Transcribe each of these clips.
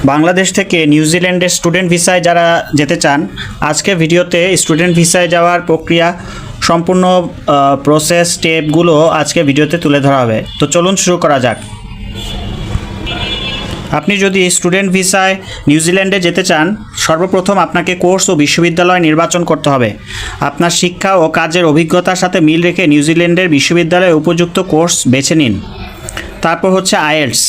বাংলাদেশ থেকে নিউজিল্যান্ডে স্টুডেন্ট ভিসায় যারা যেতে চান, আজকের ভিডিওতে স্টুডেন্ট ভিসায় যাওয়ার প্রক্রিয়া সম্পূর্ণ প্রসেস স্টেপগুলো আজকে ভিডিওতে তুলে ধরা হবে। তো চলুন শুরু করা যাক। আপনি যদি স্টুডেন্ট ভিসায় নিউজিল্যান্ডে যেতে চান, সর্বপ্রথম আপনাকে কোর্স ও বিশ্ববিদ্যালয় নির্বাচন করতে হবে। আপনার শিক্ষা ও কাজের অভিজ্ঞতার সাথে মিল রেখে নিউজিল্যান্ডের বিশ্ববিদ্যালয়ে উপযুক্ত কোর্স বেছে নিন। তারপর হচ্ছে আইএলটিএস।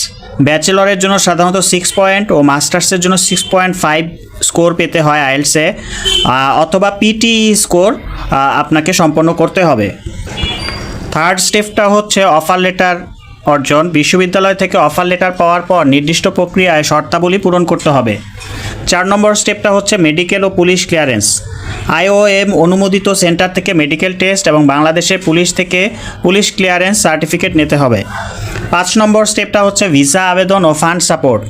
ব্যাচেলরের জন্য সাধারণত 6 পয়েন্ট ও মাস্টার্সের জন্য 6.5 স্কোর পেতে হয় আইএলটিএসে, অথবা পিটিই স্কোর আপনাকে সম্পন্ন করতে হবে। থার্ড স্টেপটা হচ্ছে অফার লেটার অর্জন। বিশ্ববিদ্যালয় থেকে অফার লেটার পাওয়ার পর নির্দিষ্ট প্রক্রিয়ায় শর্তাবলী পূরণ করতে হবে। 4 নম্বর স্টেপটা হচ্ছে মেডিকেল ও পুলিশ ক্লিয়ারেন্স। IOM অনুমোদিত সেন্টার থেকে মেডিকেল টেস্ট এবং বাংলাদেশের পুলিশ থেকে পুলিশ ক্লিয়ারেন্স সার্টিফিকেট নিতে হবে। 5 নম্বর স্টেপটা হচ্ছে ভিসা আবেদন ও ফান্ড সাপোর্ট।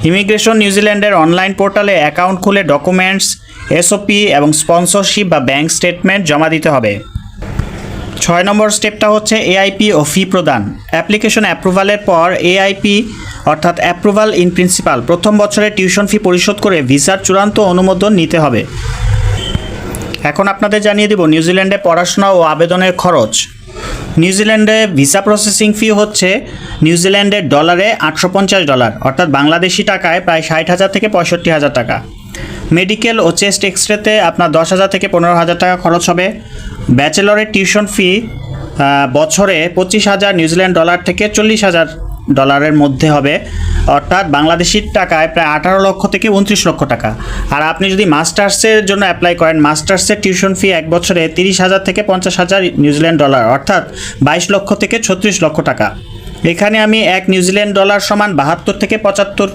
ইমিগ্রেশন নিউজিল্যান্ডের অনলাইন পোর্টালে অ্যাকাউন্ট খুলে ডকুমেন্টস, SOP এবং স্পন্সরশিপ বা ব্যাংক স্টেটমেন্ট জমা দিতে হবে। 6 নম্বর স্টেপটা হচ্ছে AIP ও ফি প্রদান। অ্যাপ্লিকেশন অ্যাপ্রুভালের পর AIP অর্থাৎ অ্যাপ্রুভাল ইন প্রিন্সিপাল প্রথম বছরের টিউশন ফি পরিশোধ করে ভিসার চূড়ান্ত অনুমোদন নিতে হবে। এখন আপনাদের জানিয়ে দেব নিউজিল্যান্ডে পড়াশোনা ও আবেদনের খরচ। নিউজিল্যান্ডে ভিসা প্রসেসিং ফি হচ্ছে নিউজিল্যান্ডের ডলারে $850, অর্থাৎ বাংলাদেশি টাকায় প্রায় 60,000 থেকে 65,000 টাকা। মেডিকেল ও চেস্ট এক্সরেতে আপনার 10,000 থেকে 15,000 টাকা খরচ হবে। ব্যাচেলরের টিউশন ফি বছরে 25,000 নিউজিল্যান্ড ডলার থেকে 40,000 ডলারের মধ্যে হবে, অর্থাৎ বাংলাদেশি টাকায় প্রায় 18 লক্ষ থেকে 29 লক্ষ টাকা। আর আপনি যদি মাস্টার্সের জন্য অ্যাপ্লাই করেন, মাস্টার্সের টিউশন ফি এক বছরে 30,000 থেকে 50,000 নিউজিল্যান্ড ডলার, অর্থাৎ 22 লক্ষ থেকে 36 লক্ষ টাকা। এখানে আমি 1 নিউজিল্যান্ড ডলার সমান 72 থেকে 75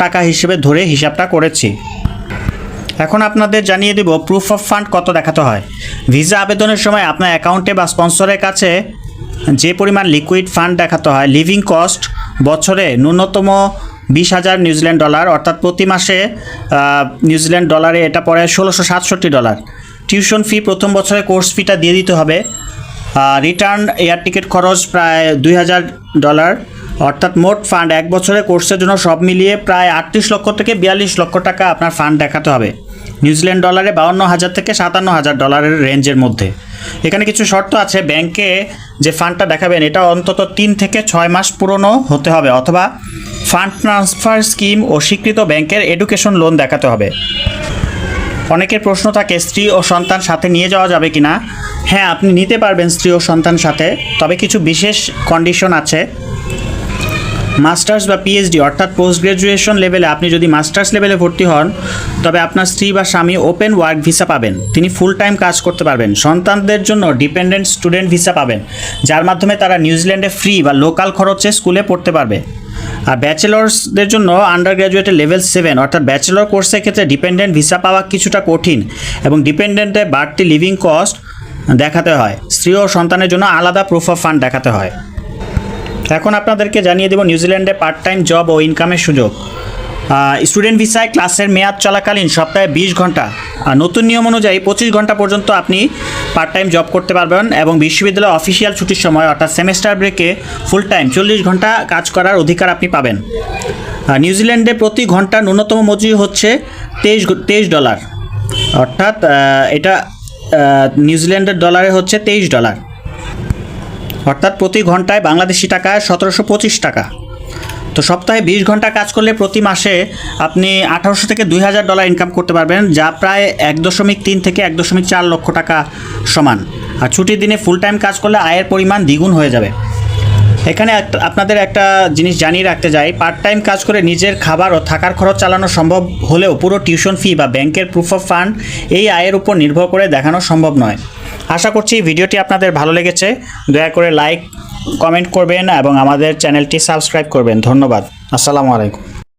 টাকা হিসেবে ধরে হিসাবটা করেছি। এখন আপনাদের জানিয়ে দেব প্রুফ অফ ফান্ড কত দেখাতে হয়। ভিসা আবেদনের সময় আপনার অ্যাকাউন্টে বা স্পন্সরের কাছে যে পরিমাণ লিকুইড ফান্ড দেখাতে হয়, লিভিং কস্ট বছরে ন্যূনতম 20,000 নিউজিল্যান্ড ডলার, অর্থাৎ প্রতি মাসে নিউজিল্যান্ড ডলারে এটা পড়ে $1,667। টিউশন ফি প্রথম বছরে কোর্স ফিটা দিয়ে দিতে হবে। রিটার্ন এয়ার টিকিট খরচ প্রায় $2,000, অর্থাৎ মোট ফান্ড এক বছরে কোর্সের জন্য সব মিলিয়ে প্রায় 38 লক্ষ থেকে 42 লক্ষ টাকা আপনার ফান্ড দেখাতে হবে। নিউজিল্যান্ড ডলারে 52,000 থেকে 57,000 ডলারের রেঞ্জের মধ্যে। এখানে কিছু শর্ত আছে। ব্যাংকে যে ফান্ডটা দেখাবেন এটা অন্তত 3 থেকে 6 মাস পুরনো হতে হবে, অথবা ফান্ড ট্রান্সফার স্কিম ও স্বীকৃত ব্যাংকের এডুকেশন লোন দেখাতে হবে। অনেকের প্রশ্ন থাকে স্ত্রী ও সন্তান সাথে নিয়ে যাওয়া যাবে কি না। হ্যাঁ, আপনি নিতে পারবেন স্ত্রী ও সন্তান সাথে, তবে কিছু বিশেষ কন্ডিশন আছে। মাস্টার্স বা PhD অর্থাৎ পোস্ট গ্র্যাজুয়েশন লেভেলে আপনি যদি মাস্টার্স লেভেলে ভর্তি হন, তবে আপনার স্ত্রী বা স্বামী ওপেন ওয়ার্ক ভিসা পাবেন, তিনি ফুল টাইম কাজ করতে পারবেন। সন্তানদের জন্য ডিপেন্ডেন্ট স্টুডেন্ট ভিসা পাবেন, যার মাধ্যমে তারা নিউজিল্যান্ডে ফ্রি বা লোকাল খরচে স্কুলে পড়তে পারবে। আর ব্যাচেলার্সদের জন্য আন্ডার গ্র্যাজুয়েটের লেভেল 7 অর্থাৎ ব্যাচেলর কোর্সের ক্ষেত্রে ডিপেন্ডেন্ট ভিসা পাওয়া কিছুটা কঠিন এবং ডিপেন্ডেন্টে বাড়তি লিভিং কস্ট দেখাতে হয়। স্ত্রী ও সন্তানের জন্য আলাদা প্রুফ অফ ফান্ড দেখাতে হয়। এখন আপনাদেরকে জানিয়ে দেব নিউজিল্যান্ডে পার্ট টাইম জব ও ইনকামের সুযোগ। স্টুডেন্ট ভিসায় ক্লাসের মেয়াদ চলাকালীন সপ্তাহে 20 ঘন্টা, নতুন নিয়ম অনুযায়ী 25 ঘন্টা পর্যন্ত আপনি পার্ট টাইম জব করতে পারবেন এবং বিশ্ববিদ্যালয়ের অফিসিয়াল ছুটির সময় অর্থাৎ সেমেস্টার ব্রেকে ফুল টাইম 40 ঘন্টা কাজ করার অধিকার আপনি পাবেন। নিউজিল্যান্ডে প্রতি ঘন্টা ন্যূনতম মজুরি হচ্ছে $23, অর্থাৎ এটা নিউজিল্যান্ডের ডলারে হচ্ছে $23, অর্থাৎ প্রতি ঘন্টায় বাংলাদেশি টাকায় 1725 টাকা। তো সপ্তাহে 20 ঘন্টা কাজ করলে প্রতি মাসে আপনি 1800 থেকে 2,000 ডলার ইনকাম করতে পারবেন, যা প্রায় 1.3 থেকে 1.4 লক্ষ টাকা সমান। আর ছুটির দিনে ফুল টাইম কাজ করলে আয়ের পরিমাণ দ্বিগুণ হয়ে যাবে। এখানে আপনাদের একটা জিনিস জানিয়ে রাখতে চাই, পার্ট টাইম কাজ করে নিজের খাবার ও থাকার খরচ চালানো সম্ভব হলেও পুরো টিউশন ফি বা ব্যাংকের প্রুফ অফ ফান্ড এই আয়ের উপর নির্ভর করে দেখানো সম্ভব নয়। আশা করছি ভিডিওটি আপনাদের ভালো লেগেছে। দয়া করে লাইক, কমেন্ট করবেন এবং আমাদের চ্যানেলটি সাবস্ক্রাইব করবেন। ধন্যবাদ। আসসালামু আলাইকুম।